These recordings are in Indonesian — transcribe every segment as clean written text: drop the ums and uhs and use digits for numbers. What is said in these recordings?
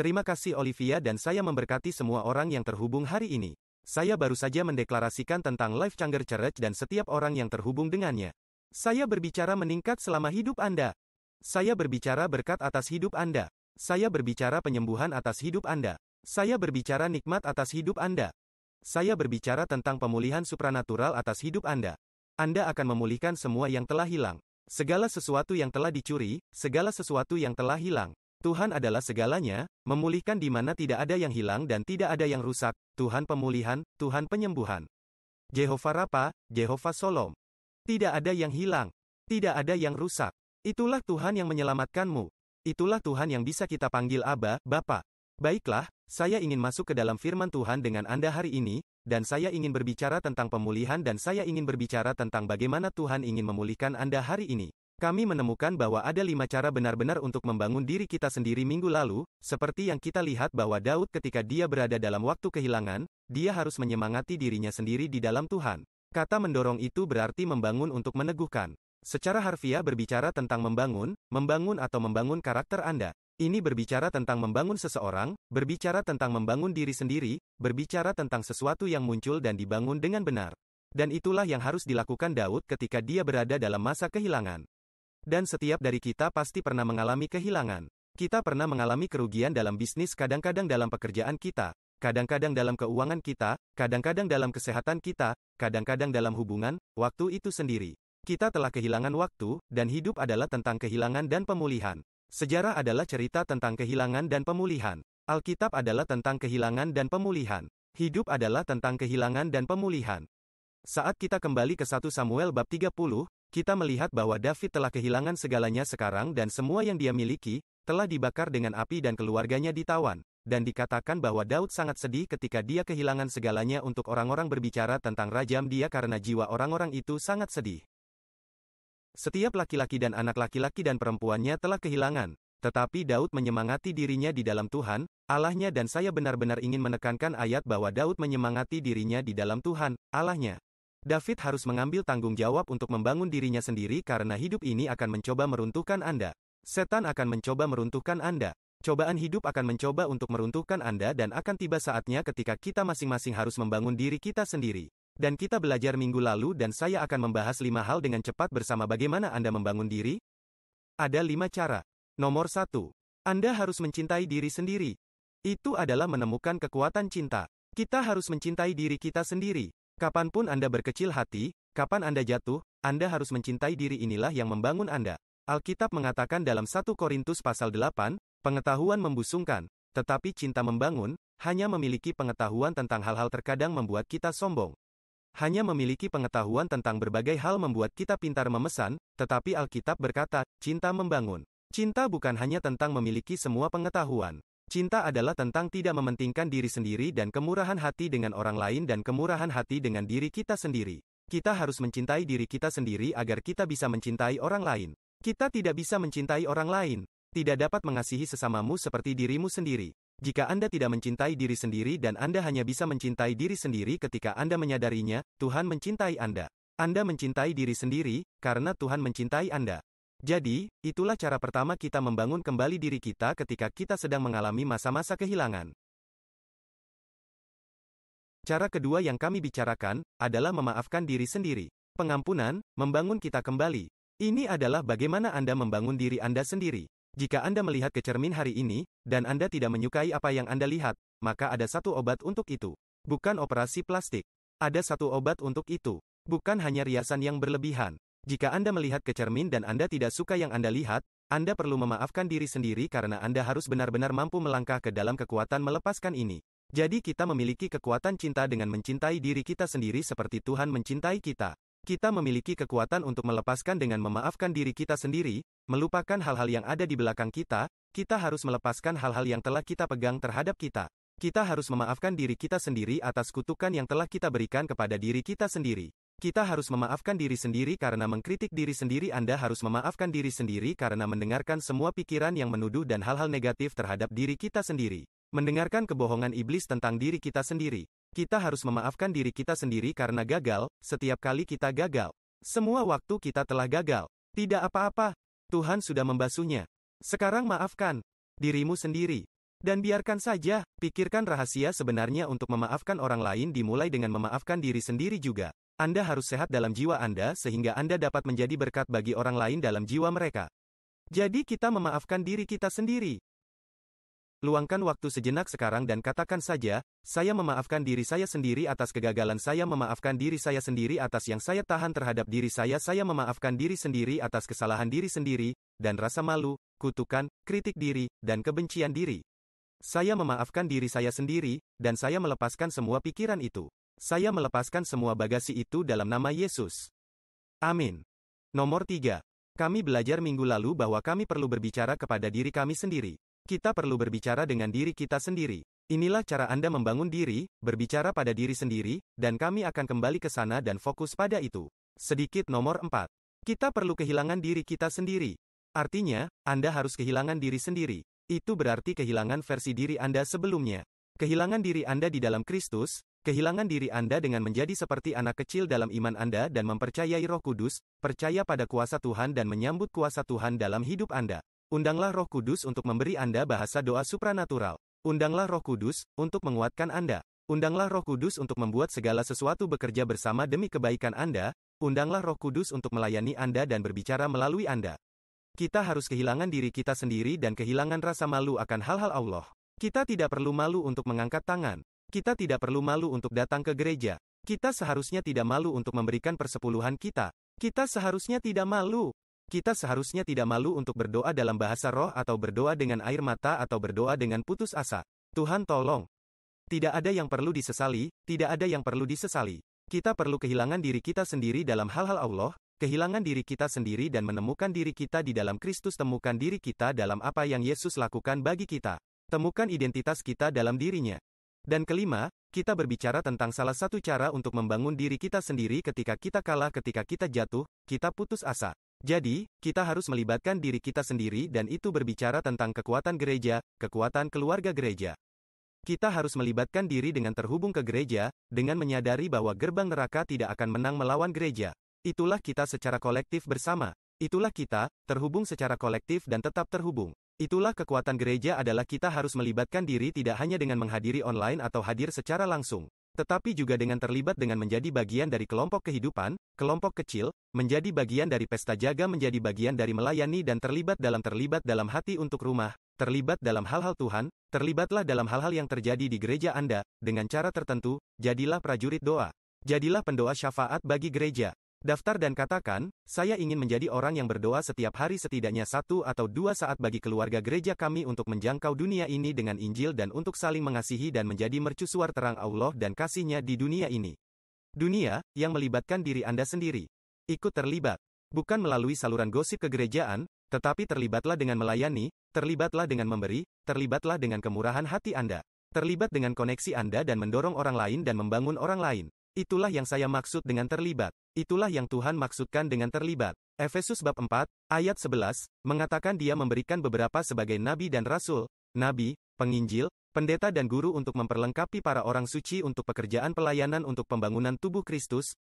Terima kasih Olivia dan saya memberkati semua orang yang terhubung hari ini. Saya baru saja mendeklarasikan tentang Life Changer Church dan setiap orang yang terhubung dengannya. Saya berbicara meningkat selama hidup Anda. Saya berbicara berkat atas hidup Anda. Saya berbicara penyembuhan atas hidup Anda. Saya berbicara nikmat atas hidup Anda. Saya berbicara tentang pemulihan supranatural atas hidup Anda. Anda akan memulihkan semua yang telah hilang. Segala sesuatu yang telah dicuri, segala sesuatu yang telah hilang. Tuhan adalah segalanya, memulihkan di mana tidak ada yang hilang dan tidak ada yang rusak. Tuhan pemulihan, Tuhan penyembuhan. Jehovah Rafa, Jehovah Shalom. Tidak ada yang hilang. Tidak ada yang rusak. Itulah Tuhan yang menyelamatkanmu. Itulah Tuhan yang bisa kita panggil Aba, Bapa. Baiklah, saya ingin masuk ke dalam firman Tuhan dengan Anda hari ini, dan saya ingin berbicara tentang pemulihan dan saya ingin berbicara tentang bagaimana Tuhan ingin memulihkan Anda hari ini. Kami menemukan bahwa ada 5 cara benar-benar untuk membangun diri kita sendiri minggu lalu, seperti yang kita lihat bahwa Daud ketika dia berada dalam waktu kehilangan, dia harus menyemangati dirinya sendiri di dalam Tuhan. Kata mendorong itu berarti membangun untuk meneguhkan. Secara harfiah berbicara tentang membangun atau membangun karakter Anda. Ini berbicara tentang membangun seseorang, berbicara tentang membangun diri sendiri, berbicara tentang sesuatu yang muncul dan dibangun dengan benar. Dan itulah yang harus dilakukan Daud ketika dia berada dalam masa kehilangan. Dan setiap dari kita pasti pernah mengalami kehilangan. Kita pernah mengalami kerugian dalam bisnis, kadang-kadang dalam pekerjaan kita, kadang-kadang dalam keuangan kita, kadang-kadang dalam kesehatan kita, kadang-kadang dalam hubungan, waktu itu sendiri. Kita telah kehilangan waktu, dan hidup adalah tentang kehilangan dan pemulihan. Sejarah adalah cerita tentang kehilangan dan pemulihan. Alkitab adalah tentang kehilangan dan pemulihan. Hidup adalah tentang kehilangan dan pemulihan. Saat kita kembali ke 1 Samuel bab 30, kita melihat bahwa David telah kehilangan segalanya sekarang dan semua yang dia miliki, telah dibakar dengan api dan keluarganya ditawan. Dan dikatakan bahwa Daud sangat sedih ketika dia kehilangan segalanya untuk orang-orang berbicara tentang rajam dia karena jiwa orang-orang itu sangat sedih. Setiap laki-laki dan anak laki-laki dan perempuannya telah kehilangan, tetapi Daud menyemangati dirinya di dalam Tuhan, Allahnya dan saya benar-benar ingin menekankan ayat bahwa Daud menyemangati dirinya di dalam Tuhan, Allahnya. David harus mengambil tanggung jawab untuk membangun dirinya sendiri karena hidup ini akan mencoba meruntuhkan Anda. Setan akan mencoba meruntuhkan Anda. Cobaan hidup akan mencoba untuk meruntuhkan Anda dan akan tiba saatnya ketika kita masing-masing harus membangun diri kita sendiri. Dan kita belajar minggu lalu dan saya akan membahas 5 hal dengan cepat bersama bagaimana Anda membangun diri. Ada 5 cara. Nomor 1. Anda harus mencintai diri sendiri. Itu adalah menemukan kekuatan cinta. Kita harus mencintai diri kita sendiri. Kapanpun Anda berkecil hati, kapan Anda jatuh, Anda harus mencintai diri inilah yang membangun Anda. Alkitab mengatakan dalam 1 Korintus pasal 8, pengetahuan membusungkan, tetapi cinta membangun. Hanya memiliki pengetahuan tentang hal-hal terkadang membuat kita sombong. Hanya memiliki pengetahuan tentang berbagai hal membuat kita pintar memesan, tetapi Alkitab berkata, cinta membangun. Cinta bukan hanya tentang memiliki semua pengetahuan. Cinta adalah tentang tidak mementingkan diri sendiri dan kemurahan hati dengan orang lain dan kemurahan hati dengan diri kita sendiri. Kita harus mencintai diri kita sendiri agar kita bisa mencintai orang lain. Kita tidak bisa mencintai orang lain. Tidak dapat mengasihi sesamamu seperti dirimu sendiri. Jika Anda tidak mencintai diri sendiri dan Anda hanya bisa mencintai diri sendiri ketika Anda menyadarinya, Tuhan mencintai Anda. Anda mencintai diri sendiri, karena Tuhan mencintai Anda. Jadi, itulah cara pertama kita membangun kembali diri kita ketika kita sedang mengalami masa-masa kehilangan. Cara kedua yang kami bicarakan, adalah memaafkan diri sendiri. Pengampunan, membangun kita kembali. Ini adalah bagaimana Anda membangun diri Anda sendiri. Jika Anda melihat ke cermin hari ini, dan Anda tidak menyukai apa yang Anda lihat, maka ada satu obat untuk itu. Bukan operasi plastik. Ada satu obat untuk itu. Bukan hanya riasan yang berlebihan. Jika Anda melihat ke cermin dan Anda tidak suka yang Anda lihat, Anda perlu memaafkan diri sendiri karena Anda harus benar-benar mampu melangkah ke dalam kekuatan melepaskan ini. Jadi kita memiliki kekuatan cinta dengan mencintai diri kita sendiri seperti Tuhan mencintai kita. Kita memiliki kekuatan untuk melepaskan dengan memaafkan diri kita sendiri, melupakan hal-hal yang ada di belakang kita harus melepaskan hal-hal yang telah kita pegang terhadap kita. Kita harus memaafkan diri kita sendiri atas kutukan yang telah kita berikan kepada diri kita sendiri. Kita harus memaafkan diri sendiri karena mengkritik diri sendiri. Anda harus memaafkan diri sendiri karena mendengarkan semua pikiran yang menuduh dan hal-hal negatif terhadap diri kita sendiri. Mendengarkan kebohongan iblis tentang diri kita sendiri. Kita harus memaafkan diri kita sendiri karena gagal, setiap kali kita gagal. Semua waktu kita telah gagal. Tidak apa-apa. Tuhan sudah membasuhnya. Sekarang maafkan dirimu sendiri. Dan biarkan saja, pikirkan rahasia sebenarnya untuk memaafkan orang lain dimulai dengan memaafkan diri sendiri juga. Anda harus sehat dalam jiwa Anda sehingga Anda dapat menjadi berkat bagi orang lain dalam jiwa mereka. Jadi kita memaafkan diri kita sendiri. Luangkan waktu sejenak sekarang dan katakan saja, saya memaafkan diri saya sendiri atas kegagalan saya memaafkan diri saya sendiri atas yang saya tahan terhadap diri saya memaafkan diri sendiri atas kesalahan diri sendiri, dan rasa malu, kutukan, kritik diri, dan kebencian diri. Saya memaafkan diri saya sendiri, dan saya melepaskan semua pikiran itu. Saya melepaskan semua bagasi itu dalam nama Yesus. Amin. Nomor 3. Kami belajar minggu lalu bahwa kami perlu berbicara kepada diri kami sendiri. Kita perlu berbicara dengan diri kita sendiri. Inilah cara Anda membangun diri, berbicara pada diri sendiri, dan kami akan kembali ke sana dan fokus pada itu. Sedikit nomor 4. Kita perlu kehilangan diri kita sendiri. Artinya, Anda harus kehilangan diri sendiri. Itu berarti kehilangan versi diri Anda sebelumnya. Kehilangan diri Anda di dalam Kristus, kehilangan diri Anda dengan menjadi seperti anak kecil dalam iman Anda dan mempercayai Roh Kudus, percaya pada kuasa Tuhan dan menyambut kuasa Tuhan dalam hidup Anda. Undanglah Roh Kudus untuk memberi Anda bahasa doa supranatural. Undanglah Roh Kudus untuk menguatkan Anda. Undanglah Roh Kudus untuk membuat segala sesuatu bekerja bersama demi kebaikan Anda. Undanglah Roh Kudus untuk melayani Anda dan berbicara melalui Anda. Kita harus kehilangan diri kita sendiri dan kehilangan rasa malu akan hal-hal Allah. Kita tidak perlu malu untuk mengangkat tangan. Kita tidak perlu malu untuk datang ke gereja. Kita seharusnya tidak malu untuk memberikan persepuluhan kita. Kita seharusnya tidak malu. Kita seharusnya tidak malu untuk berdoa dalam bahasa roh atau berdoa dengan air mata atau berdoa dengan putus asa. Tuhan tolong. Tidak ada yang perlu disesali, tidak ada yang perlu disesali. Kita perlu kehilangan diri kita sendiri dalam hal-hal Allah, kehilangan diri kita sendiri dan menemukan diri kita di dalam Kristus. Temukan diri kita dalam apa yang Yesus lakukan bagi kita. Temukan identitas kita dalam dirinya. Dan kelima, kita berbicara tentang salah satu cara untuk membangun diri kita sendiri ketika kita kalah, ketika kita jatuh, kita putus asa. Jadi, kita harus melibatkan diri kita sendiri dan itu berbicara tentang kekuatan gereja, kekuatan keluarga gereja. Kita harus melibatkan diri dengan terhubung ke gereja, dengan menyadari bahwa gerbang neraka tidak akan menang melawan gereja. Itulah kita secara kolektif bersama. Itulah kita, terhubung secara kolektif dan tetap terhubung. Itulah kekuatan gereja adalah kita harus melibatkan diri tidak hanya dengan menghadiri online atau hadir secara langsung, tetapi juga dengan terlibat dengan menjadi bagian dari kelompok kehidupan, kelompok kecil, menjadi bagian dari pesta jaga, menjadi bagian dari melayani dan terlibat dalam hati untuk rumah, terlibat dalam hal-hal Tuhan, terlibatlah dalam hal-hal yang terjadi di gereja Anda, dengan cara tertentu, jadilah prajurit doa. Jadilah pendoa syafaat bagi gereja. Daftar dan katakan, saya ingin menjadi orang yang berdoa setiap hari setidaknya 1 atau 2 saat bagi keluarga gereja kami untuk menjangkau dunia ini dengan Injil dan untuk saling mengasihi dan menjadi mercusuar terang Allah dan kasih-Nya di dunia ini. Dunia, yang melibatkan diri Anda sendiri. Ikut terlibat. Bukan melalui saluran gosip kegerejaan, tetapi terlibatlah dengan melayani, terlibatlah dengan memberi, terlibatlah dengan kemurahan hati Anda. Terlibat dengan koneksi Anda dan mendorong orang lain dan membangun orang lain. Itulah yang saya maksud dengan terlibat. Itulah yang Tuhan maksudkan dengan terlibat. Efesus bab 4, ayat 11, mengatakan Dia memberikan beberapa sebagai nabi dan rasul, nabi, penginjil, pendeta dan guru untuk memperlengkapi para orang suci untuk pekerjaan pelayanan untuk pembangunan tubuh Kristus,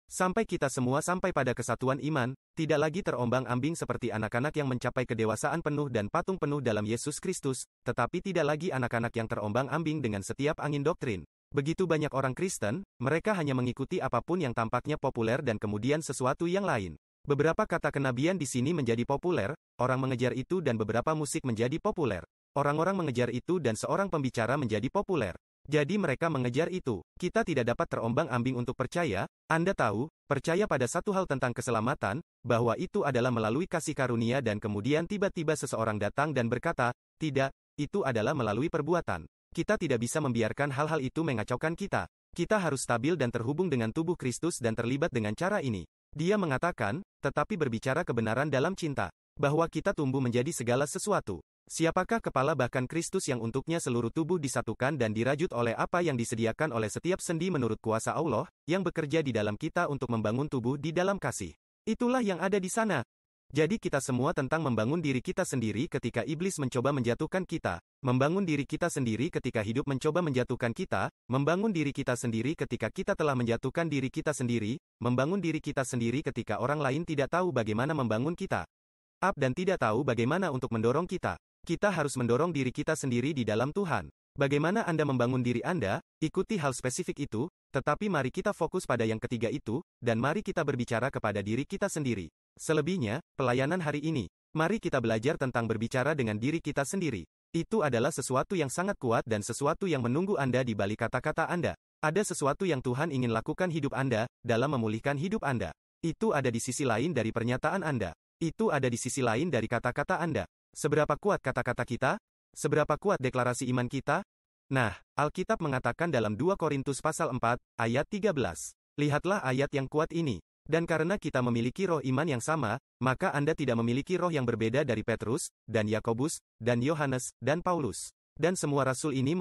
sampai kita semua sampai pada kesatuan iman, tidak lagi terombang-ambing seperti anak-anak yang mencapai kedewasaan penuh dan patung penuh dalam Yesus Kristus, tetapi tidak lagi anak-anak yang terombang-ambing dengan setiap angin doktrin. Begitu banyak orang Kristen, mereka hanya mengikuti apapun yang tampaknya populer dan kemudian sesuatu yang lain. Beberapa kata kenabian di sini menjadi populer, orang mengejar itu dan beberapa musik menjadi populer. Orang-orang mengejar itu dan seorang pembicara menjadi populer. Jadi mereka mengejar itu. Kita tidak dapat terombang-ambing untuk percaya, Anda tahu, percaya pada satu hal tentang keselamatan, bahwa itu adalah melalui kasih karunia dan kemudian tiba-tiba seseorang datang dan berkata, tidak, itu adalah melalui perbuatan. Kita tidak bisa membiarkan hal-hal itu mengacaukan kita. Kita harus stabil dan terhubung dengan tubuh Kristus dan terlibat dengan cara ini. Dia mengatakan, tetapi berbicara kebenaran dalam cinta, bahwa kita tumbuh menjadi segala sesuatu. Siapakah kepala bahkan Kristus yang untuknya seluruh tubuh disatukan dan dirajut oleh apa yang disediakan oleh setiap sendi menurut kuasa Allah, yang bekerja di dalam kita untuk membangun tubuh di dalam kasih. Itulah yang ada di sana. Jadi kita semua tentang membangun diri kita sendiri ketika iblis mencoba menjatuhkan kita, membangun diri kita sendiri ketika hidup mencoba menjatuhkan kita, membangun diri kita sendiri ketika kita telah menjatuhkan diri kita sendiri, membangun diri kita sendiri ketika orang lain tidak tahu bagaimana membangun kita. Dan tidak tahu bagaimana untuk mendorong kita. Kita harus mendorong diri kita sendiri di dalam Tuhan. Bagaimana Anda membangun diri Anda? Ikuti hal spesifik itu, tetapi mari kita fokus pada yang ketiga itu, dan mari kita berbicara kepada diri kita sendiri. Selebihnya, pelayanan hari ini, mari kita belajar tentang berbicara dengan diri kita sendiri. Itu adalah sesuatu yang sangat kuat dan sesuatu yang menunggu Anda di balik kata-kata Anda. Ada sesuatu yang Tuhan ingin lakukan hidup Anda, dalam memulihkan hidup Anda. Itu ada di sisi lain dari pernyataan Anda. Itu ada di sisi lain dari kata-kata Anda. Seberapa kuat kata-kata kita? Seberapa kuat deklarasi iman kita? Nah, Alkitab mengatakan dalam 2 Korintus pasal 4, ayat 13. Lihatlah ayat yang kuat ini. Dan karena kita memiliki roh iman yang sama, maka Anda tidak memiliki roh yang berbeda dari Petrus, dan Yakobus, dan Yohanes, dan Paulus. Dan semua rasul ini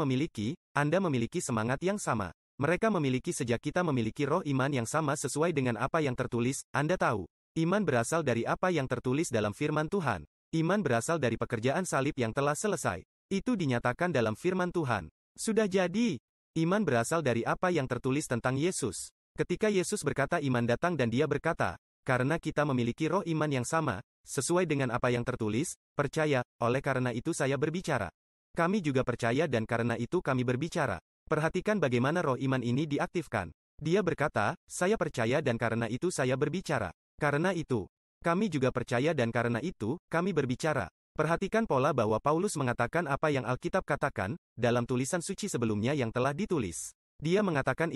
Anda memiliki semangat yang sama. Mereka memiliki sejak kita memiliki roh iman yang sama sesuai dengan apa yang tertulis, Anda tahu. Iman berasal dari apa yang tertulis dalam firman Tuhan. Iman berasal dari pekerjaan salib yang telah selesai. Itu dinyatakan dalam firman Tuhan. Sudah jadi. Iman berasal dari apa yang tertulis tentang Yesus. Ketika Yesus berkata iman datang dan dia berkata, karena kita memiliki roh iman yang sama, sesuai dengan apa yang tertulis, percaya, oleh karena itu saya berbicara. Kami juga percaya dan karena itu kami berbicara. Perhatikan bagaimana roh iman ini diaktifkan. Dia berkata, saya percaya dan karena itu saya berbicara. Karena itu, kami juga percaya dan karena itu, kami berbicara. Perhatikan pola bahwa Paulus mengatakan apa yang Alkitab katakan, dalam tulisan suci sebelumnya yang telah ditulis. Dia mengatakan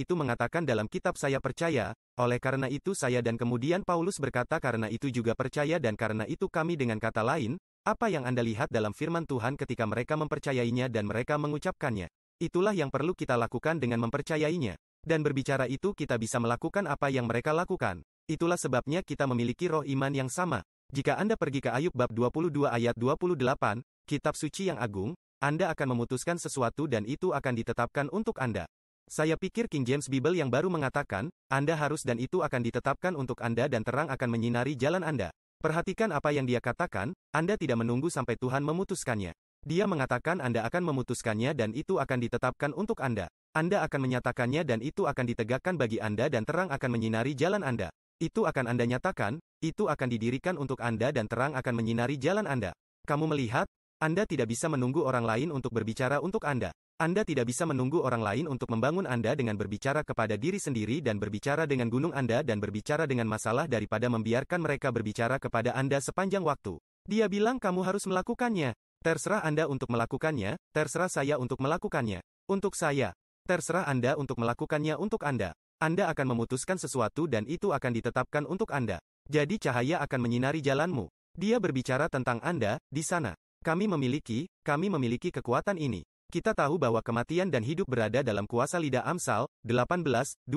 dalam kitab saya percaya, oleh karena itu saya dan kemudian Paulus berkata karena itu juga percaya dan karena itu kami dengan kata lain, apa yang Anda lihat dalam firman Tuhan ketika mereka mempercayainya dan mereka mengucapkannya. Itulah yang perlu kita lakukan dengan mempercayainya. Dan berbicara itu kita bisa melakukan apa yang mereka lakukan. Itulah sebabnya kita memiliki roh iman yang sama. Jika Anda pergi ke Ayub bab 22 ayat 28, kitab suci yang agung, Anda akan memutuskan sesuatu dan itu akan ditetapkan untuk Anda. Saya pikir King James Bible yang baru mengatakan, Anda harus dan itu akan ditetapkan untuk Anda dan terang akan menyinari jalan Anda. Perhatikan apa yang dia katakan, Anda tidak menunggu sampai Tuhan memutuskannya. Dia mengatakan Anda akan memutuskannya dan itu akan ditetapkan untuk Anda. Anda akan menyatakannya dan itu akan ditegakkan bagi Anda dan terang akan menyinari jalan Anda. Itu akan Anda nyatakan, itu akan didirikan untuk Anda dan terang akan menyinari jalan Anda. Kamu melihat, Anda tidak bisa menunggu orang lain untuk berbicara untuk Anda. Anda tidak bisa menunggu orang lain untuk membangun Anda dengan berbicara kepada diri sendiri dan berbicara dengan gunung Anda dan berbicara dengan masalah daripada membiarkan mereka berbicara kepada Anda sepanjang waktu. Dia bilang kamu harus melakukannya. Terserah Anda untuk melakukannya, terserah saya untuk melakukannya. Untuk saya. Terserah Anda untuk melakukannya untuk Anda. Anda akan memutuskan sesuatu dan itu akan ditetapkan untuk Anda. Jadi cahaya akan menyinari jalanmu. Dia berbicara tentang Anda, di sana. Kami memiliki kekuatan ini. Kita tahu bahwa kematian dan hidup berada dalam kuasa lidah. Amsal 18:21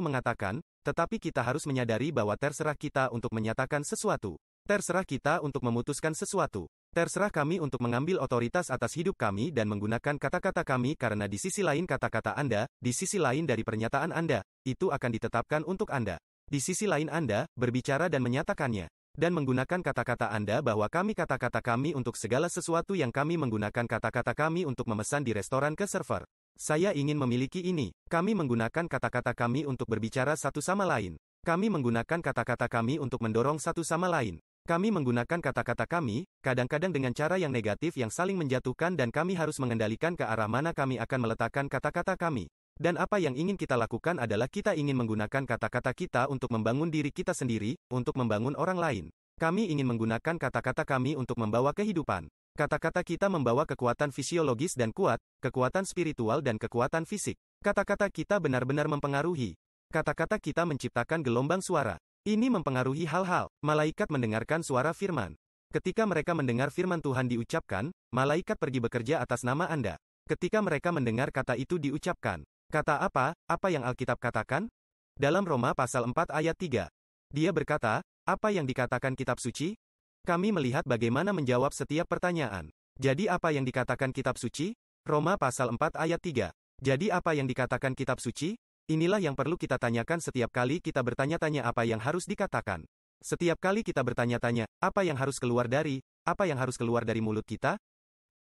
mengatakan, tetapi kita harus menyadari bahwa terserah kita untuk menyatakan sesuatu. Terserah kita untuk memutuskan sesuatu. Terserah kami untuk mengambil otoritas atas hidup kami dan menggunakan kata-kata kami karena di sisi lain kata-kata Anda, di sisi lain dari pernyataan Anda, itu akan ditetapkan untuk Anda. Di sisi lain Anda, berbicara dan menyatakannya. Dan menggunakan kata-kata Anda bahwa kata-kata kami untuk segala sesuatu yang kami menggunakan kata-kata kami untuk memesan di restoran ke server. Saya ingin memiliki ini. Kami menggunakan kata-kata kami untuk berbicara satu sama lain. Kami menggunakan kata-kata kami untuk mendorong satu sama lain. Kami menggunakan kata-kata kami, kadang-kadang dengan cara yang negatif yang saling menjatuhkan dan kami harus mengendalikan ke arah mana kami akan meletakkan kata-kata kami. Dan apa yang ingin kita lakukan adalah kita ingin menggunakan kata-kata kita untuk membangun diri kita sendiri, untuk membangun orang lain. Kami ingin menggunakan kata-kata kami untuk membawa kehidupan. Kata-kata kita membawa kekuatan fisiologis dan kuat, kekuatan spiritual dan kekuatan fisik. Kata-kata kita benar-benar mempengaruhi. Kata-kata kita menciptakan gelombang suara. Ini mempengaruhi hal-hal. Malaikat mendengarkan suara firman. Ketika mereka mendengar firman Tuhan diucapkan, malaikat pergi bekerja atas nama Anda. Ketika mereka mendengar kata itu diucapkan. Kata apa? Apa yang Alkitab katakan? Dalam Roma pasal 4 ayat 3. Dia berkata, apa yang dikatakan kitab suci? Kami melihat bagaimana menjawab setiap pertanyaan. Jadi apa yang dikatakan kitab suci? Roma pasal 4 ayat 3. Jadi apa yang dikatakan kitab suci? Inilah yang perlu kita tanyakan setiap kali kita bertanya-tanya apa yang harus dikatakan. Setiap kali kita bertanya-tanya, apa yang harus keluar dari mulut kita?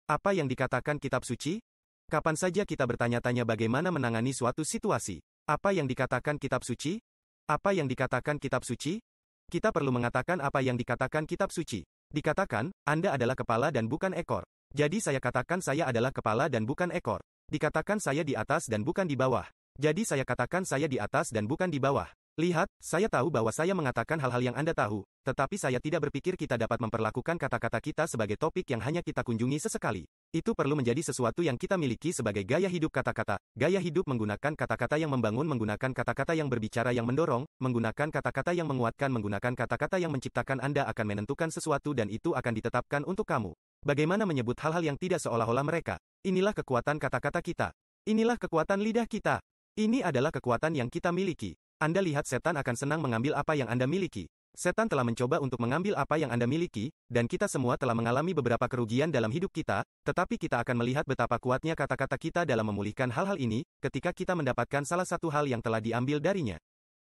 Apa yang dikatakan kitab suci? Kapan saja kita bertanya-tanya bagaimana menangani suatu situasi. Apa yang dikatakan kitab suci? Apa yang dikatakan kitab suci? Kita perlu mengatakan apa yang dikatakan kitab suci. Dikatakan, Anda adalah kepala dan bukan ekor. Jadi saya katakan saya adalah kepala dan bukan ekor. Dikatakan saya di atas dan bukan di bawah. Jadi saya katakan saya di atas dan bukan di bawah. Lihat, saya tahu bahwa saya mengatakan hal-hal yang Anda tahu, tetapi saya tidak berpikir kita dapat memperlakukan kata-kata kita sebagai topik yang hanya kita kunjungi sesekali. Itu perlu menjadi sesuatu yang kita miliki sebagai gaya hidup kata-kata. Gaya hidup menggunakan kata-kata yang membangun, menggunakan kata-kata yang berbicara yang mendorong, menggunakan kata-kata yang menguatkan, menggunakan kata-kata yang menciptakan. Anda akan menentukan sesuatu dan itu akan ditetapkan untuk kamu. Bagaimana menyebut hal-hal yang tidak seolah-olah mereka? Inilah kekuatan kata-kata kita. Inilah kekuatan lidah kita. Ini adalah kekuatan yang kita miliki. Anda lihat setan akan senang mengambil apa yang Anda miliki. Setan telah mencoba untuk mengambil apa yang Anda miliki, dan kita semua telah mengalami beberapa kerugian dalam hidup kita, tetapi kita akan melihat betapa kuatnya kata-kata kita dalam memulihkan hal-hal ini, ketika kita mendapatkan salah satu hal yang telah diambil darinya.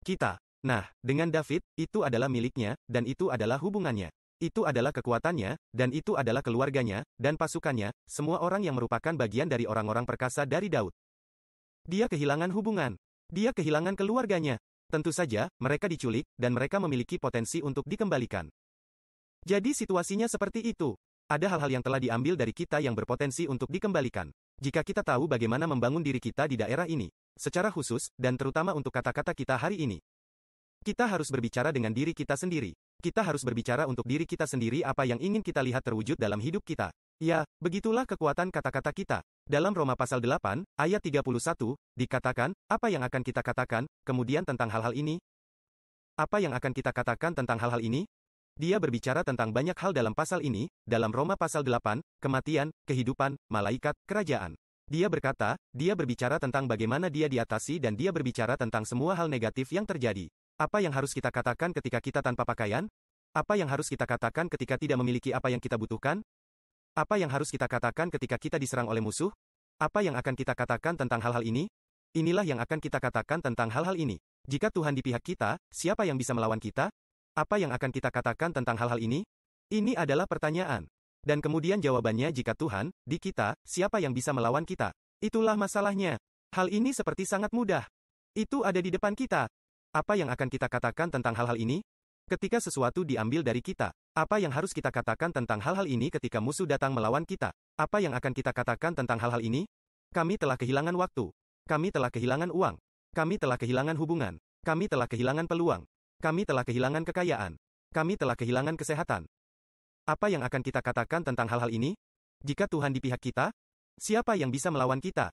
Kita. Nah, dengan David, itu adalah miliknya, dan itu adalah hubungannya. Itu adalah kekuatannya, dan itu adalah keluarganya, dan pasukannya, semua orang yang merupakan bagian dari orang-orang perkasa dari Daud. Dia kehilangan hubungan. Dia kehilangan keluarganya. Tentu saja, mereka diculik, dan mereka memiliki potensi untuk dikembalikan. Jadi situasinya seperti itu. Ada hal-hal yang telah diambil dari kita yang berpotensi untuk dikembalikan. Jika kita tahu bagaimana membangun diri kita di daerah ini, secara khusus, dan terutama untuk kata-kata kita hari ini, kita harus berbicara dengan diri kita sendiri. Kita harus berbicara untuk diri kita sendiri apa yang ingin kita lihat terwujud dalam hidup kita. Ya, begitulah kekuatan kata-kata kita. Dalam Roma pasal 8, ayat 31, dikatakan, apa yang akan kita katakan, kemudian tentang hal-hal ini? Apa yang akan kita katakan tentang hal-hal ini? Dia berbicara tentang banyak hal dalam pasal ini, dalam Roma pasal 8, kematian, kehidupan, malaikat, kerajaan. Dia berbicara tentang bagaimana dia diatasi dan dia berbicara tentang semua hal negatif yang terjadi. Apa yang harus kita katakan ketika kita tanpa pakaian? Apa yang harus kita katakan ketika tidak memiliki apa yang kita butuhkan? Apa yang harus kita katakan ketika kita diserang oleh musuh? Apa yang akan kita katakan tentang hal-hal ini? Inilah yang akan kita katakan tentang hal-hal ini. Jika Tuhan di pihak kita, siapa yang bisa melawan kita? Apa yang akan kita katakan tentang hal-hal ini? Ini adalah pertanyaan. Dan kemudian jawabannya jika Tuhan di kita, siapa yang bisa melawan kita? Itulah masalahnya. Hal ini seperti sangat mudah. Itu ada di depan kita. Apa yang akan kita katakan tentang hal-hal ini? Ketika sesuatu diambil dari kita, apa yang harus kita katakan tentang hal-hal ini ketika musuh datang melawan kita? Apa yang akan kita katakan tentang hal-hal ini? Kami telah kehilangan waktu. Kami telah kehilangan uang. Kami telah kehilangan hubungan. Kami telah kehilangan peluang. Kami telah kehilangan kekayaan. Kami telah kehilangan kesehatan. Apa yang akan kita katakan tentang hal-hal ini? Jika Tuhan di pihak kita, siapa yang bisa melawan kita?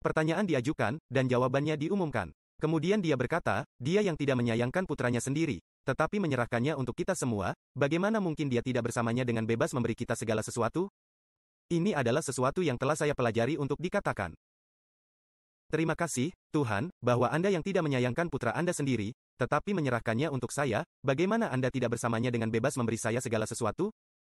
Pertanyaan diajukan, dan jawabannya diumumkan. Kemudian dia berkata, dia yang tidak menyayangkan putranya sendiri, tetapi menyerahkannya untuk kita semua, bagaimana mungkin dia tidak bersamanya dengan bebas memberi kita segala sesuatu? Ini adalah sesuatu yang telah saya pelajari untuk dikatakan. Terima kasih, Tuhan, bahwa Anda yang tidak menyayangkan putra Anda sendiri, tetapi menyerahkannya untuk saya, bagaimana Anda tidak bersamanya dengan bebas memberi saya segala sesuatu?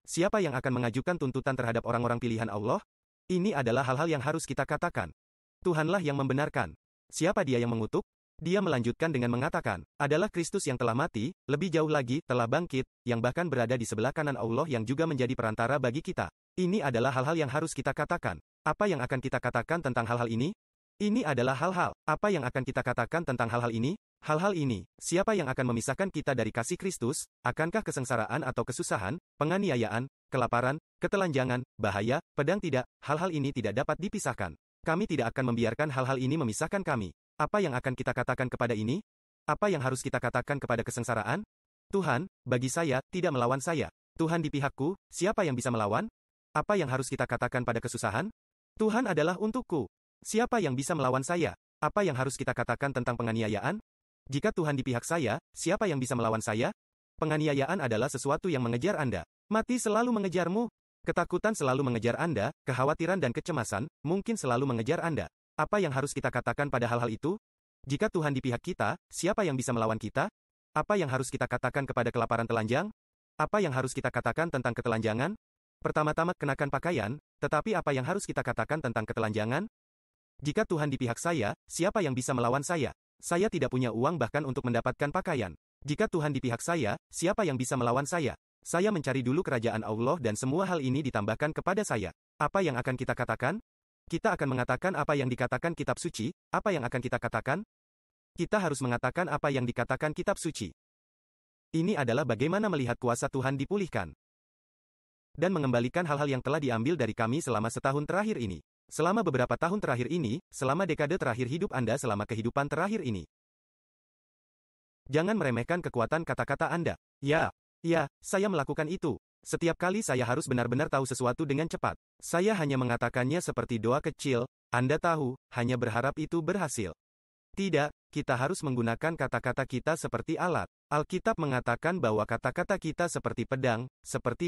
Siapa yang akan mengajukan tuntutan terhadap orang-orang pilihan Allah? Ini adalah hal-hal yang harus kita katakan. Tuhanlah yang membenarkan. Siapa dia yang mengutuk? Dia melanjutkan dengan mengatakan, adalah Kristus yang telah mati, lebih jauh lagi, telah bangkit, yang bahkan berada di sebelah kanan Allah yang juga menjadi perantara bagi kita. Ini adalah hal-hal yang harus kita katakan. Apa yang akan kita katakan tentang hal-hal ini? Ini adalah hal-hal. Apa yang akan kita katakan tentang hal-hal ini? Hal-hal ini, siapa yang akan memisahkan kita dari kasih Kristus? Akankah kesengsaraan atau kesusahan, penganiayaan, kelaparan, ketelanjangan, bahaya, pedang? Tidak, hal-hal ini tidak dapat dipisahkan. Kami tidak akan membiarkan hal-hal ini memisahkan kami. Apa yang akan kita katakan kepada ini? Apa yang harus kita katakan kepada kesengsaraan? Tuhan, bagi saya, tidak melawan saya. Tuhan di pihakku, siapa yang bisa melawan? Apa yang harus kita katakan pada kesusahan? Tuhan adalah untukku. Siapa yang bisa melawan saya? Apa yang harus kita katakan tentang penganiayaan? Jika Tuhan di pihak saya, siapa yang bisa melawan saya? Penganiayaan adalah sesuatu yang mengejar Anda. Mati selalu mengejarmu. Ketakutan selalu mengejar Anda, kekhawatiran dan kecemasan, mungkin selalu mengejar Anda. Apa yang harus kita katakan pada hal-hal itu? Jika Tuhan di pihak kita, siapa yang bisa melawan kita? Apa yang harus kita katakan kepada kelaparan telanjang? Apa yang harus kita katakan tentang ketelanjangan? Pertama-tama kenakan pakaian, tetapi apa yang harus kita katakan tentang ketelanjangan? Jika Tuhan di pihak saya, siapa yang bisa melawan saya? Saya tidak punya uang bahkan untuk mendapatkan pakaian. Jika Tuhan di pihak saya, siapa yang bisa melawan saya? Saya mencari dulu kerajaan Allah dan semua hal ini ditambahkan kepada saya. Apa yang akan kita katakan? Kita akan mengatakan apa yang dikatakan kitab suci. Apa yang akan kita katakan? Kita harus mengatakan apa yang dikatakan kitab suci. Ini adalah bagaimana melihat kuasa Tuhan dipulihkan. dan mengembalikan hal-hal yang telah diambil dari kami selama setahun terakhir ini. Selama beberapa tahun terakhir ini, selama dekade terakhir hidup Anda, selama kehidupan terakhir ini. Jangan meremehkan kekuatan kata-kata Anda. Ya, saya melakukan itu. Setiap kali saya harus benar-benar tahu sesuatu dengan cepat. Saya hanya mengatakannya seperti doa kecil, Anda tahu, hanya berharap itu berhasil. Tidak, kita harus menggunakan kata-kata kita seperti alat. Alkitab mengatakan bahwa kata-kata kita seperti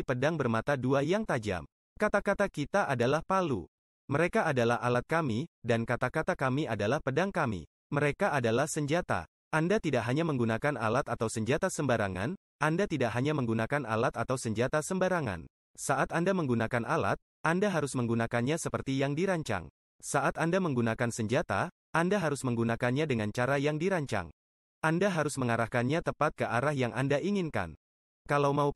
pedang bermata dua yang tajam. Kata-kata kita adalah palu. Mereka adalah alat kami, dan kata-kata kami adalah pedang kami. Mereka adalah senjata. Anda tidak hanya menggunakan alat atau senjata sembarangan, Anda tidak hanya menggunakan alat atau senjata sembarangan. Saat Anda menggunakan alat, Anda harus menggunakannya seperti yang dirancang. Saat Anda menggunakan senjata, Anda harus menggunakannya dengan cara yang dirancang. Anda harus mengarahkannya tepat ke arah yang Anda inginkan. Kalau mau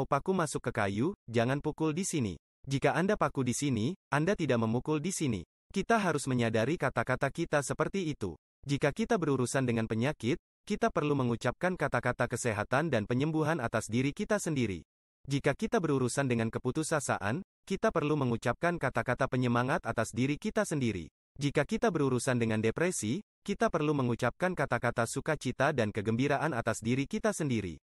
paku masuk ke kayu, jangan pukul di sini. Jika Anda paku di sini, Anda tidak memukul di sini. Kita harus menyadari kata-kata kita seperti itu. Jika kita berurusan dengan penyakit, kita perlu mengucapkan kata-kata kesehatan dan penyembuhan atas diri kita sendiri. Jika kita berurusan dengan keputusasaan, kita perlu mengucapkan kata-kata penyemangat atas diri kita sendiri. Jika kita berurusan dengan depresi, kita perlu mengucapkan kata-kata sukacita dan kegembiraan atas diri kita sendiri.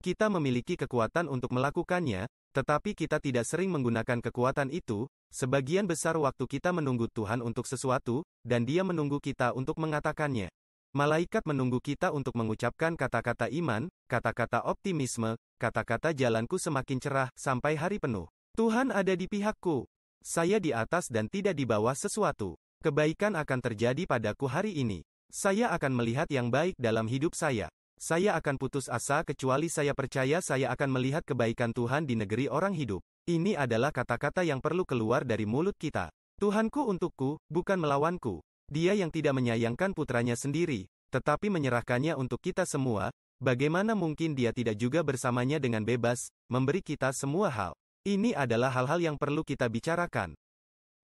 Kita memiliki kekuatan untuk melakukannya, tetapi kita tidak sering menggunakan kekuatan itu. Sebagian besar waktu kita menunggu Tuhan untuk sesuatu, dan Dia menunggu kita untuk mengatakannya. Malaikat menunggu kita untuk mengucapkan kata-kata iman, kata-kata optimisme, kata-kata jalanku semakin cerah, sampai hari penuh. Tuhan ada di pihakku. Saya di atas dan tidak di bawah sesuatu. Kebaikan akan terjadi padaku hari ini. Saya akan melihat yang baik dalam hidup saya. Saya akan putus asa kecuali saya percaya saya akan melihat kebaikan Tuhan di negeri orang hidup. Ini adalah kata-kata yang perlu keluar dari mulut kita. Tuhanku untukku, bukan melawanku. Dia yang tidak menyayangkan putranya sendiri, tetapi menyerahkannya untuk kita semua, bagaimana mungkin Dia tidak juga bersamanya dengan bebas, memberi kita semua hal. Ini adalah hal-hal yang perlu kita bicarakan.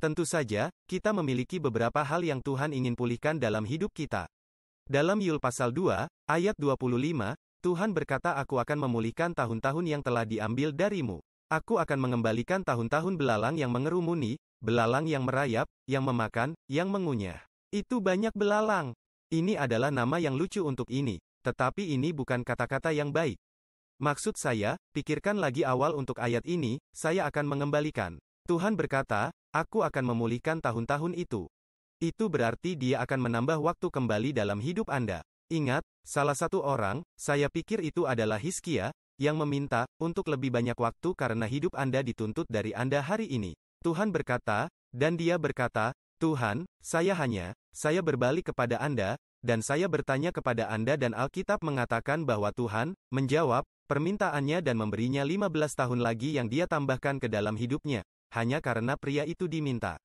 Tentu saja, kita memiliki beberapa hal yang Tuhan ingin pulihkan dalam hidup kita. Dalam Yul pasal 2, ayat 25, Tuhan berkata, Aku akan memulihkan tahun-tahun yang telah diambil darimu. Aku akan mengembalikan tahun-tahun belalang yang mengerumuni, belalang yang merayap, yang memakan, yang mengunyah. Itu banyak belalang. Ini adalah nama yang lucu untuk ini, tetapi ini bukan kata-kata yang baik. Maksud saya, pikirkan lagi awal untuk ayat ini, saya akan mengembalikan. Tuhan berkata, Aku akan memulihkan tahun-tahun itu. Itu berarti Dia akan menambah waktu kembali dalam hidup Anda. Ingat, salah satu orang, saya pikir itu adalah Hizkia, yang meminta untuk lebih banyak waktu karena hidup Anda dituntut dari Anda hari ini. Tuhan berkata, dan dia berkata, Tuhan, saya berbalik kepada Anda, dan saya bertanya kepada Anda dan Alkitab mengatakan bahwa Tuhan menjawab permintaannya dan memberinya 15 tahun lagi yang Dia tambahkan ke dalam hidupnya, hanya karena pria itu diminta.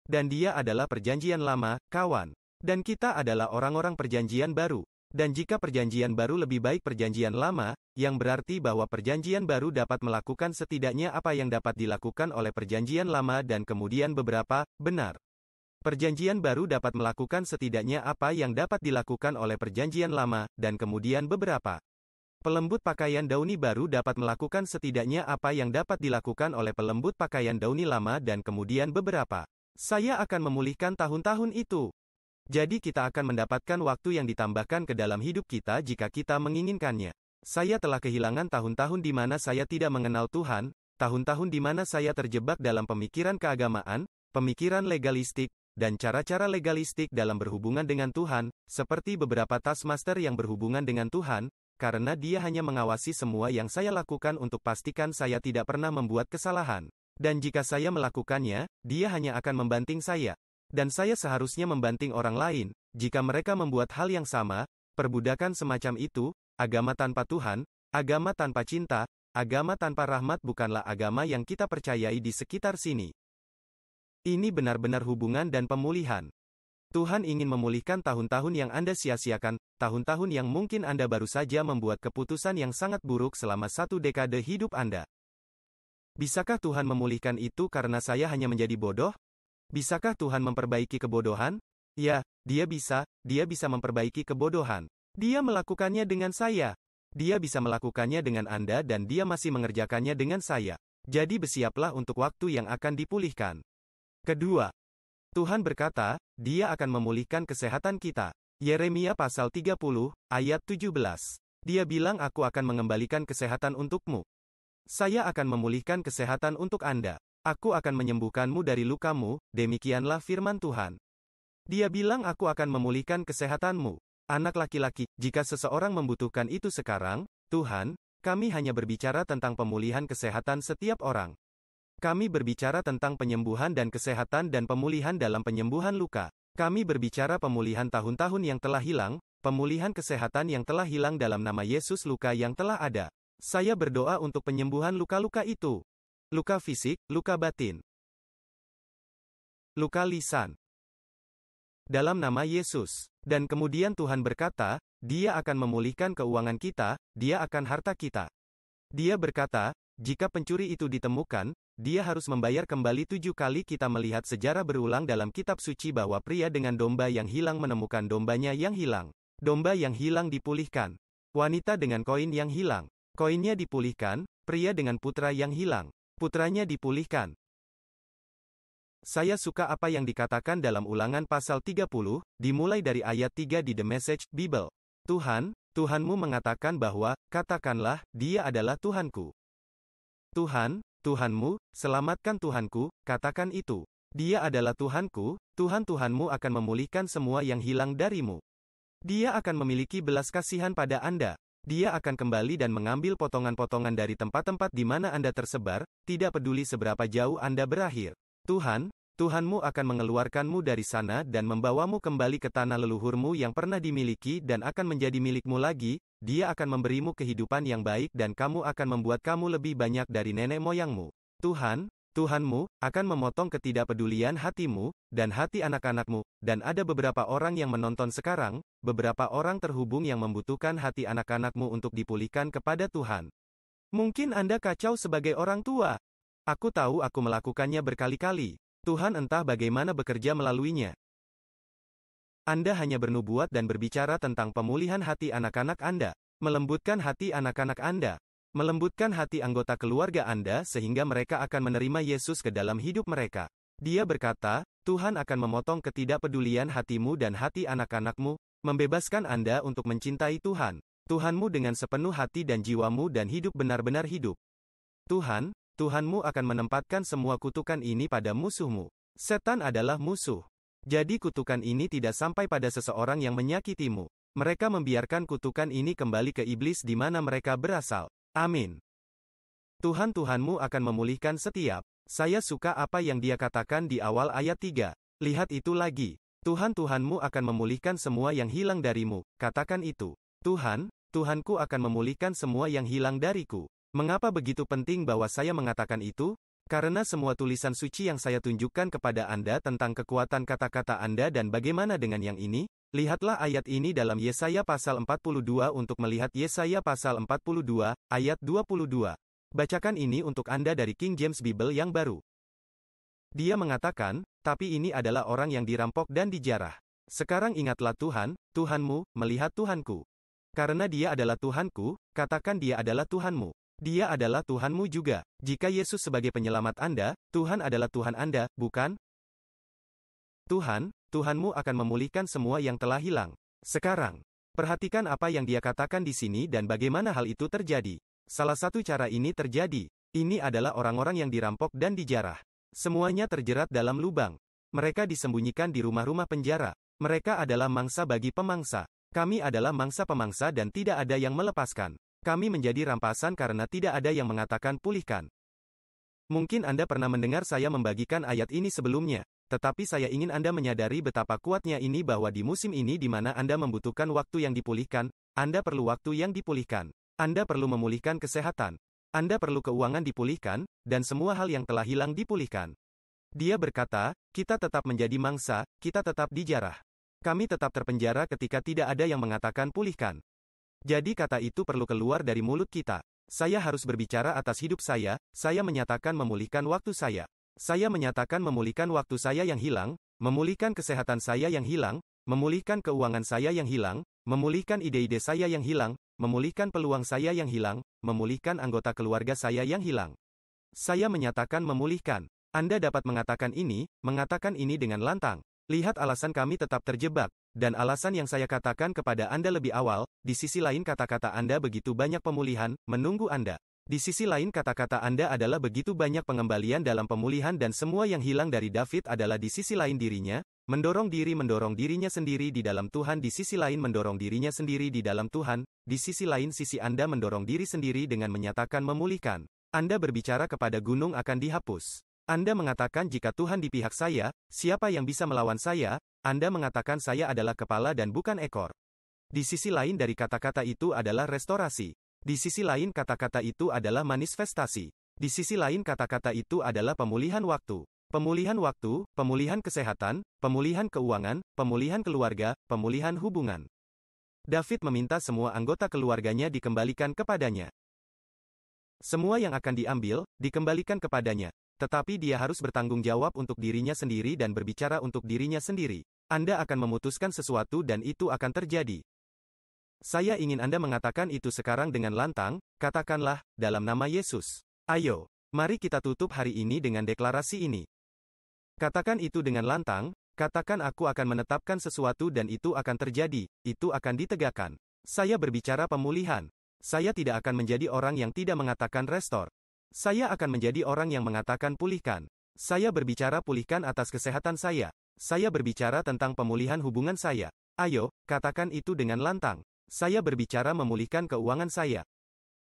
Dan dia adalah perjanjian lama, kawan. Dan kita adalah orang-orang perjanjian baru. Dan jika perjanjian baru lebih baik perjanjian lama, yang berarti bahwa perjanjian baru dapat melakukan setidaknya apa yang dapat dilakukan oleh perjanjian lama dan kemudian beberapa, benar. Perjanjian baru dapat melakukan setidaknya apa yang dapat dilakukan oleh perjanjian lama, dan kemudian beberapa. Pelembut pakaian dauni baru dapat melakukan setidaknya apa yang dapat dilakukan oleh pelembut pakaian dauni lama dan kemudian beberapa. Saya akan memulihkan tahun-tahun itu. Jadi kita akan mendapatkan waktu yang ditambahkan ke dalam hidup kita jika kita menginginkannya. Saya telah kehilangan tahun-tahun di mana saya tidak mengenal Tuhan, tahun-tahun di mana saya terjebak dalam pemikiran keagamaan, pemikiran legalistik, dan cara-cara legalistik dalam berhubungan dengan Tuhan, seperti beberapa taskmaster yang berhubungan dengan Tuhan, karena Dia hanya mengawasi semua yang saya lakukan untuk pastikan saya tidak pernah membuat kesalahan. Dan jika saya melakukannya, Dia hanya akan membanting saya. Dan saya seharusnya membanting orang lain, jika mereka membuat hal yang sama, perbudakan semacam itu, agama tanpa Tuhan, agama tanpa cinta, agama tanpa rahmat bukanlah agama yang kita percayai di sekitar sini. Ini benar-benar hubungan dan pemulihan. Tuhan ingin memulihkan tahun-tahun yang Anda sia-siakan, tahun-tahun yang mungkin Anda baru saja membuat keputusan yang sangat buruk selama 1 dekade hidup Anda. Bisakah Tuhan memulihkan itu karena saya hanya menjadi bodoh? Bisakah Tuhan memperbaiki kebodohan? Ya, Dia bisa memperbaiki kebodohan. Dia melakukannya dengan saya. Dia bisa melakukannya dengan Anda dan dia masih mengerjakannya dengan saya. Jadi bersiaplah untuk waktu yang akan dipulihkan. Kedua, Tuhan berkata, Dia akan memulihkan kesehatan kita. Yeremia pasal 30, ayat 17. Dia bilang aku akan mengembalikan kesehatan untukmu. Saya akan memulihkan kesehatan untuk Anda. Aku akan menyembuhkanmu dari lukamu, demikianlah firman Tuhan. Dia bilang aku akan memulihkan kesehatanmu. Anak laki-laki, jika seseorang membutuhkan itu sekarang, Tuhan, kami hanya berbicara tentang pemulihan kesehatan setiap orang. Kami berbicara tentang penyembuhan dan kesehatan dan pemulihan dalam penyembuhan luka. Kami berbicara pemulihan tahun-tahun yang telah hilang, pemulihan kesehatan yang telah hilang dalam nama Yesus, luka yang telah ada. Saya berdoa untuk penyembuhan luka-luka itu. Luka fisik, luka batin. Luka lisan. Dalam nama Yesus. Dan kemudian Tuhan berkata, Dia akan memulihkan keuangan kita, Dia akan harta kita. Dia berkata, jika pencuri itu ditemukan, dia harus membayar kembali 7 kali. Kita melihat sejarah berulang dalam kitab suci bahwa pria dengan domba yang hilang menemukan dombanya yang hilang. Domba yang hilang dipulihkan. Wanita dengan koin yang hilang. Koinnya dipulihkan, pria dengan putra yang hilang. Putranya dipulihkan. Saya suka apa yang dikatakan dalam Ulangan pasal 30, dimulai dari ayat 3 di The Message Bible. Tuhan, Tuhanmu mengatakan bahwa, katakanlah, Dia adalah Tuhanku. Tuhan, Tuhanmu, selamatkan Tuhanku, katakan itu. Dia adalah Tuhanku, Tuhan Tuhanmu akan memulihkan semua yang hilang darimu. Dia akan memiliki belas kasihan pada Anda. Dia akan kembali dan mengambil potongan-potongan dari tempat-tempat di mana Anda tersebar, tidak peduli seberapa jauh Anda berakhir. Tuhan, Tuhanmu akan mengeluarkanmu dari sana dan membawamu kembali ke tanah leluhurmu yang pernah dimiliki dan akan menjadi milikmu lagi. Dia akan memberimu kehidupan yang baik dan kamu akan membuat kamu lebih banyak dari nenek moyangmu. Tuhan, Tuhanmu, akan memotong ketidakpedulian hatimu, dan hati anak-anakmu, dan ada beberapa orang yang menonton sekarang, beberapa orang terhubung yang membutuhkan hati anak-anakmu untuk dipulihkan kepada Tuhan. Mungkin Anda kacau sebagai orang tua. Aku tahu aku melakukannya berkali-kali. Tuhan entah bagaimana bekerja melaluinya. Anda hanya bernubuat dan berbicara tentang pemulihan hati anak-anak Anda, melembutkan hati anak-anak Anda, melembutkan hati anggota keluarga Anda sehingga mereka akan menerima Yesus ke dalam hidup mereka. Dia berkata, Tuhan akan memotong ketidakpedulian hatimu dan hati anak-anakmu, membebaskan Anda untuk mencintai Tuhan, Tuhanmu dengan sepenuh hati dan jiwamu dan hidup benar-benar hidup. Tuhan, Tuhanmu akan menempatkan semua kutukan ini pada musuhmu. Setan adalah musuh. Jadi kutukan ini tidak sampai pada seseorang yang menyakitimu. Mereka membiarkan kutukan ini kembali ke iblis di mana mereka berasal. Amin. Tuhan Tuhanmu akan memulihkan setiap. Saya suka apa yang dia katakan di awal ayat 3. Lihat itu lagi. Tuhan Tuhanmu akan memulihkan semua yang hilang darimu. Katakan itu. Tuhan, Tuhanku akan memulihkan semua yang hilang dariku. Mengapa begitu penting bahwa saya mengatakan itu? Karena semua tulisan suci yang saya tunjukkan kepada Anda tentang kekuatan kata-kata Anda dan bagaimana dengan yang ini, lihatlah ayat ini dalam Yesaya pasal 42 untuk melihat Yesaya pasal 42, ayat 22. Bacakan ini untuk Anda dari King James Bible yang baru. Dia mengatakan, tapi ini adalah orang yang dirampok dan dijarah. Sekarang ingatlah Tuhan, Tuhanmu, melihat Tuhanku. Karena dia adalah Tuhanku, katakan dia adalah Tuhanmu. Dia adalah Tuhanmu juga. Jika Yesus sebagai penyelamat Anda, Tuhan adalah Tuhan Anda, bukan? Tuhan, Tuhanmu akan memulihkan semua yang telah hilang. Sekarang, perhatikan apa yang dia katakan di sini dan bagaimana hal itu terjadi. Salah satu cara ini terjadi. Ini adalah orang-orang yang dirampok dan dijarah. Semuanya terjerat dalam lubang. Mereka disembunyikan di rumah-rumah penjara. Mereka adalah mangsa bagi pemangsa. Kami adalah mangsa pemangsa dan tidak ada yang melepaskan. Kami menjadi rampasan karena tidak ada yang mengatakan pulihkan. Mungkin Anda pernah mendengar saya membagikan ayat ini sebelumnya, tetapi saya ingin Anda menyadari betapa kuatnya ini bahwa di musim ini di mana Anda membutuhkan waktu yang dipulihkan, Anda perlu waktu yang dipulihkan. Anda perlu memulihkan kesehatan. Anda perlu keuangan dipulihkan, dan semua hal yang telah hilang dipulihkan. Dia berkata, kita tetap menjadi mangsa, kita tetap dijarah. Kami tetap terpenjara ketika tidak ada yang mengatakan pulihkan. Jadi kata itu perlu keluar dari mulut kita. Saya harus berbicara atas hidup saya menyatakan memulihkan waktu saya. Saya menyatakan memulihkan waktu saya yang hilang, memulihkan kesehatan saya yang hilang, memulihkan keuangan saya yang hilang, memulihkan ide-ide saya yang hilang, memulihkan peluang saya yang hilang, memulihkan anggota keluarga saya yang hilang. Saya menyatakan memulihkan. Anda dapat mengatakan ini dengan lantang. Lihat alasan kami tetap terjebak, dan alasan yang saya katakan kepada Anda lebih awal, di sisi lain kata-kata Anda begitu banyak pemulihan, menunggu Anda. Di sisi lain kata-kata Anda adalah begitu banyak pengembalian dalam pemulihan dan semua yang hilang dari David adalah di sisi lain dirinya, mendorong dirinya sendiri di dalam Tuhan di sisi lain mendorong dirinya sendiri di dalam Tuhan, di sisi lain sisi Anda mendorong diri sendiri dengan menyatakan memulihkan. Anda berbicara kepada gunung akan dihapus. Anda mengatakan jika Tuhan di pihak saya, siapa yang bisa melawan saya? Anda mengatakan saya adalah kepala dan bukan ekor. Di sisi lain dari kata-kata itu adalah restorasi. Di sisi lain kata-kata itu adalah manifestasi. Di sisi lain kata-kata itu adalah pemulihan waktu. Pemulihan waktu, pemulihan kesehatan, pemulihan keuangan, pemulihan keluarga, pemulihan hubungan. David meminta semua anggota keluarganya dikembalikan kepadanya. Semua yang akan diambil, dikembalikan kepadanya. Tetapi dia harus bertanggung jawab untuk dirinya sendiri dan berbicara untuk dirinya sendiri. Anda akan memutuskan sesuatu dan itu akan terjadi. Saya ingin Anda mengatakan itu sekarang dengan lantang, katakanlah, dalam nama Yesus. Ayo, mari kita tutup hari ini dengan deklarasi ini. Katakan itu dengan lantang, katakan aku akan menetapkan sesuatu dan itu akan terjadi, itu akan ditegakkan. Saya berbicara pemulihan. Saya tidak akan menjadi orang yang tidak mengatakan restore. Saya akan menjadi orang yang mengatakan pulihkan. Saya berbicara pulihkan atas kesehatan saya. Saya berbicara tentang pemulihan hubungan saya. Ayo, katakan itu dengan lantang. Saya berbicara memulihkan keuangan saya.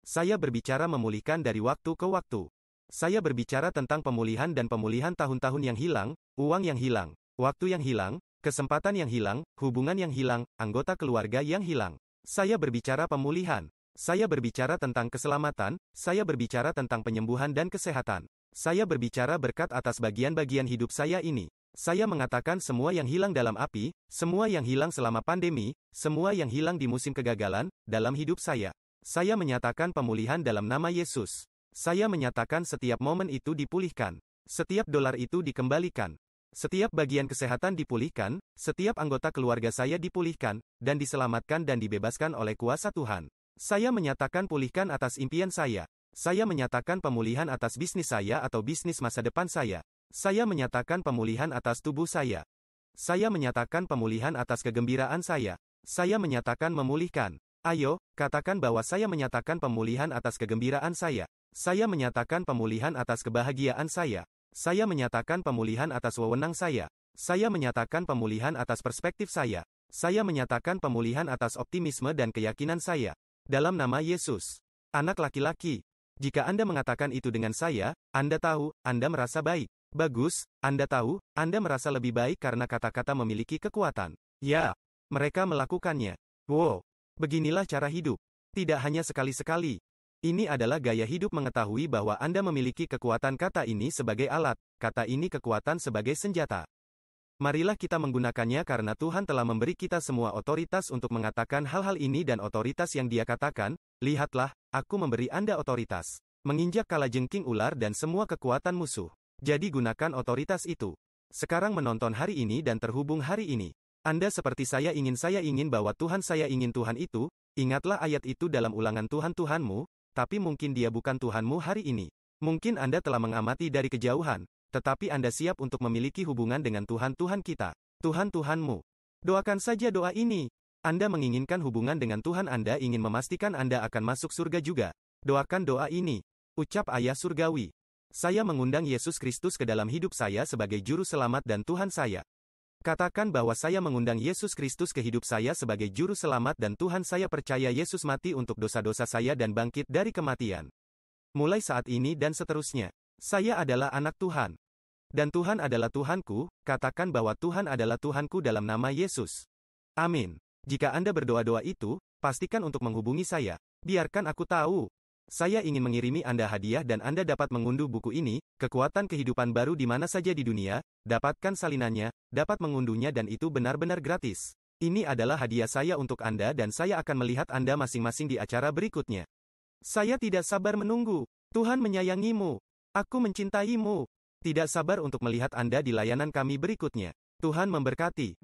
Saya berbicara memulihkan dari waktu ke waktu. Saya berbicara tentang pemulihan dan pemulihan tahun-tahun yang hilang, uang yang hilang, waktu yang hilang, kesempatan yang hilang, hubungan yang hilang, anggota keluarga yang hilang. Saya berbicara pemulihan. Saya berbicara tentang keselamatan, saya berbicara tentang penyembuhan dan kesehatan. Saya berbicara berkat atas bagian-bagian hidup saya ini. Saya mengatakan semua yang hilang dalam api, semua yang hilang selama pandemi, semua yang hilang di musim kegagalan, dalam hidup saya. Saya menyatakan pemulihan dalam nama Yesus. Saya menyatakan setiap momen itu dipulihkan. Setiap dolar itu dikembalikan. Setiap bagian kesehatan dipulihkan, setiap anggota keluarga saya dipulihkan, dan diselamatkan dan dibebaskan oleh kuasa Tuhan. Saya menyatakan pulihkan atas impian saya. Saya menyatakan pemulihan atas bisnis saya atau bisnis masa depan saya. Saya menyatakan pemulihan atas tubuh saya. Saya menyatakan pemulihan atas kegembiraan saya. Saya menyatakan memulihkan. Ayo, katakan bahwa saya menyatakan pemulihan atas kegembiraan saya. Saya menyatakan pemulihan atas kebahagiaan saya. Saya menyatakan pemulihan atas wewenang saya. Saya menyatakan pemulihan atas perspektif saya. Saya menyatakan pemulihan atas optimisme dan keyakinan saya. Dalam nama Yesus. Anak laki-laki. Jika Anda mengatakan itu dengan saya, Anda tahu, Anda merasa baik. Bagus, Anda tahu, Anda merasa lebih baik karena kata-kata memiliki kekuatan. Ya, mereka melakukannya. Wow, beginilah cara hidup. Tidak hanya sekali-sekali. Ini adalah gaya hidup mengetahui bahwa Anda memiliki kekuatan kata ini sebagai alat, kata ini kekuatan sebagai senjata. Marilah kita menggunakannya karena Tuhan telah memberi kita semua otoritas untuk mengatakan hal-hal ini dan otoritas yang Dia katakan, lihatlah, aku memberi Anda otoritas. Menginjak kalajengking ular dan semua kekuatan musuh. Jadi gunakan otoritas itu. Sekarang menonton hari ini dan terhubung hari ini. Anda seperti saya ingin bahwa Tuhan saya ingin Tuhan itu, ingatlah ayat itu dalam ulangan Tuhan Tuhanmu, tapi mungkin Dia bukan Tuhanmu hari ini. Mungkin Anda telah mengamati dari kejauhan. Tetapi Anda siap untuk memiliki hubungan dengan Tuhan Tuhan kita, Tuhan Tuhanmu. Doakan saja doa ini. Anda menginginkan hubungan dengan Tuhan Anda ingin memastikan Anda akan masuk surga juga. Doakan doa ini. Ucap Ayah Surgawi. Saya mengundang Yesus Kristus ke dalam hidup saya sebagai Juru Selamat dan Tuhan saya. Katakan bahwa saya mengundang Yesus Kristus ke hidup saya sebagai Juru Selamat dan Tuhan saya percaya Yesus mati untuk dosa-dosa saya dan bangkit dari kematian. Mulai saat ini dan seterusnya. Saya adalah anak Tuhan. Dan Tuhan adalah Tuhanku, katakan bahwa Tuhan adalah Tuhanku dalam nama Yesus. Amin. Jika Anda berdoa-doa itu, pastikan untuk menghubungi saya. Biarkan aku tahu. Saya ingin mengirimi Anda hadiah dan Anda dapat mengunduh buku ini, Kekuatan Kehidupan Baru di mana saja di dunia, dapatkan salinannya, dapat mengunduhnya dan itu benar-benar gratis. Ini adalah hadiah saya untuk Anda dan saya akan melihat Anda masing-masing di acara berikutnya. Saya tidak sabar menunggu. Tuhan menyayangimu. Aku mencintaimu. Tidak sabar untuk melihat Anda di layanan kami berikutnya. Tuhan memberkati.